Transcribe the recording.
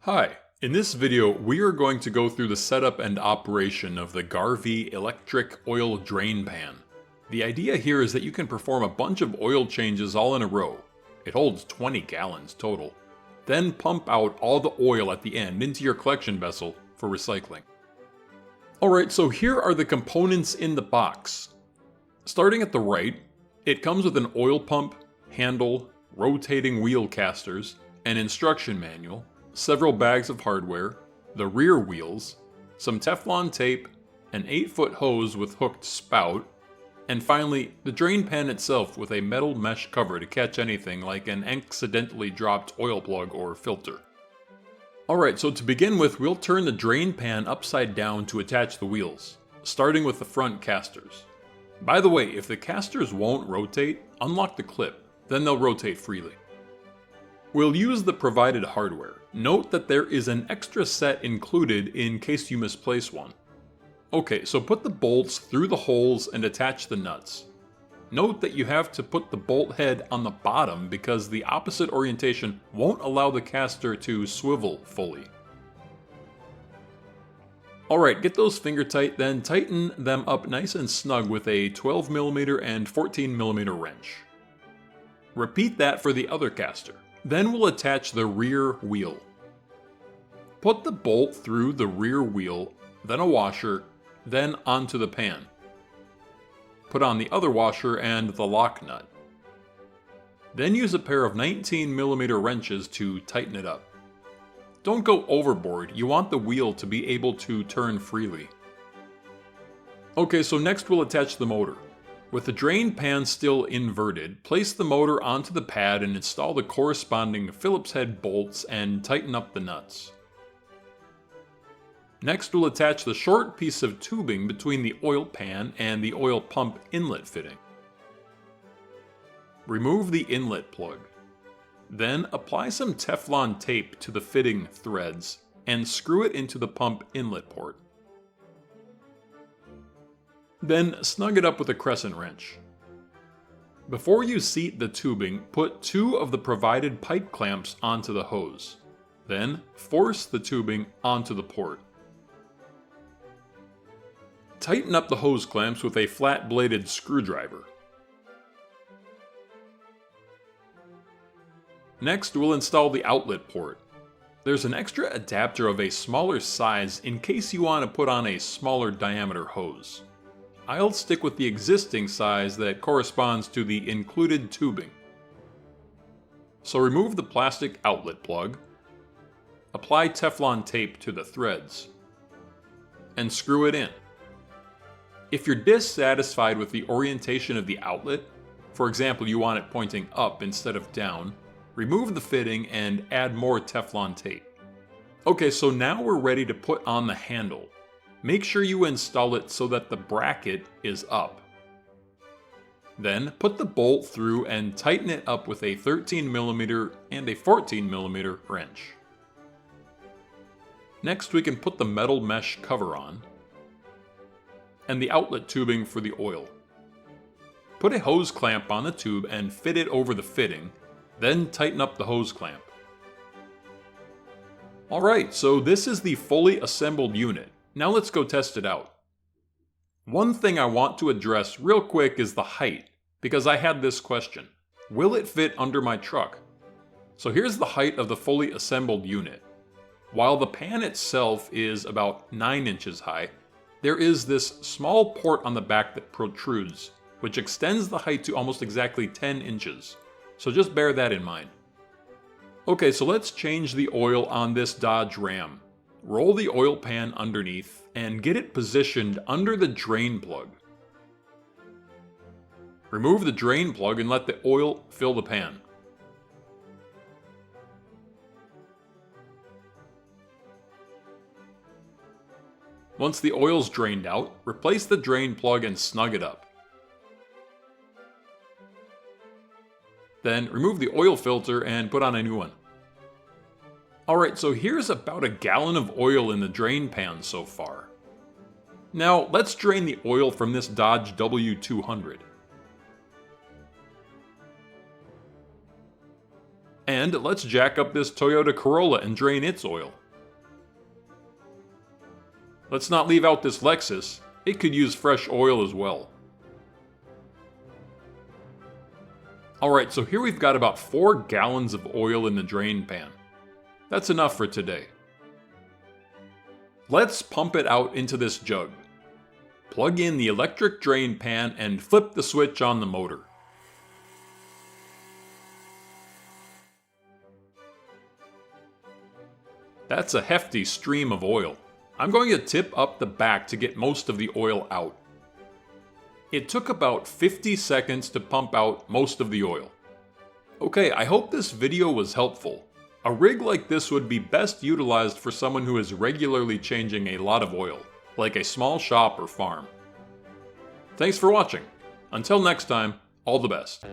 Hi, in this video we are going to go through the setup and operation of the Garvee electric oil drain pan. The idea here is that you can perform a bunch of oil changes all in a row. It holds 20 gallons total. Then pump out all the oil at the end into your collection vessel for recycling. Alright, so here are the components in the box. Starting at the right, it comes with an oil pump, handle, rotating wheel casters, an instruction manual, several bags of hardware, the rear wheels, some Teflon tape, an 8-foot hose with hooked spout, and finally, the drain pan itself with a metal mesh cover to catch anything like an accidentally dropped oil plug or filter. Alright, so to begin with, we'll turn the drain pan upside down to attach the wheels, starting with the front casters. By the way, if the casters won't rotate, unlock the clip, then they'll rotate freely. We'll use the provided hardware. Note that there is an extra set included in case you misplace one. Okay, so put the bolts through the holes and attach the nuts. Note that you have to put the bolt head on the bottom because the opposite orientation won't allow the caster to swivel fully. Alright, get those finger tight, then tighten them up nice and snug with a 12mm and 14mm wrench. Repeat that for the other caster. Then we'll attach the rear wheel. Put the bolt through the rear wheel, then a washer, then onto the pan. Put on the other washer and the lock nut. Then use a pair of 19mm wrenches to tighten it up. Don't go overboard, you want the wheel to be able to turn freely. Okay, so next we'll attach the motor. With the drain pan still inverted, place the motor onto the pad and install the corresponding Phillips head bolts and tighten up the nuts. Next we'll attach the short piece of tubing between the oil pan and the oil pump inlet fitting. Remove the inlet plug. Then apply some Teflon tape to the fitting threads and screw it into the pump inlet port. Then snug it up with a crescent wrench. Before you seat the tubing, put 2 of the provided pipe clamps onto the hose. Then force the tubing onto the port. Tighten up the hose clamps with a flat-bladed screwdriver. Next, we'll install the outlet port. There's an extra adapter of a smaller size in case you want to put on a smaller diameter hose. I'll stick with the existing size that corresponds to the included tubing. So remove the plastic outlet plug, apply Teflon tape to the threads, and screw it in. If you're dissatisfied with the orientation of the outlet, for example you want it pointing up instead of down, remove the fitting and add more Teflon tape. Okay, so now we're ready to put on the handle. Make sure you install it so that the bracket is up. Then put the bolt through and tighten it up with a 13mm and a 14mm wrench. Next we can put the metal mesh cover on and the outlet tubing for the oil. Put a hose clamp on the tube and fit it over the fitting, then tighten up the hose clamp. Alright, so this is the fully assembled unit. Now let's go test it out. One thing I want to address real quick is the height, because I had this question. Will it fit under my truck? So here's the height of the fully assembled unit. While the pan itself is about 9 inches high, there is this small port on the back that protrudes, which extends the height to almost exactly 10 inches. So just bear that in mind. Okay, so let's change the oil on this Dodge Ram. Roll the oil pan underneath and get it positioned under the drain plug. Remove the drain plug and let the oil fill the pan. Once the oil's drained out, replace the drain plug and snug it up. Then remove the oil filter and put on a new one. Alright, so here's about a gallon of oil in the drain pan so far. Now, let's drain the oil from this Dodge W200. And let's jack up this Toyota Corolla and drain its oil. Let's not leave out this Lexus. It could use fresh oil as well. Alright, so here we've got about 4 gallons of oil in the drain pan. That's enough for today. Let's pump it out into this jug. Plug in the electric drain pan and flip the switch on the motor. That's a hefty stream of oil. I'm going to tip up the back to get most of the oil out. It took about 50 seconds to pump out most of the oil. Okay, I hope this video was helpful. A rig like this would be best utilized for someone who is regularly changing a lot of oil, like a small shop or farm. Thanks for watching. Until next time, all the best.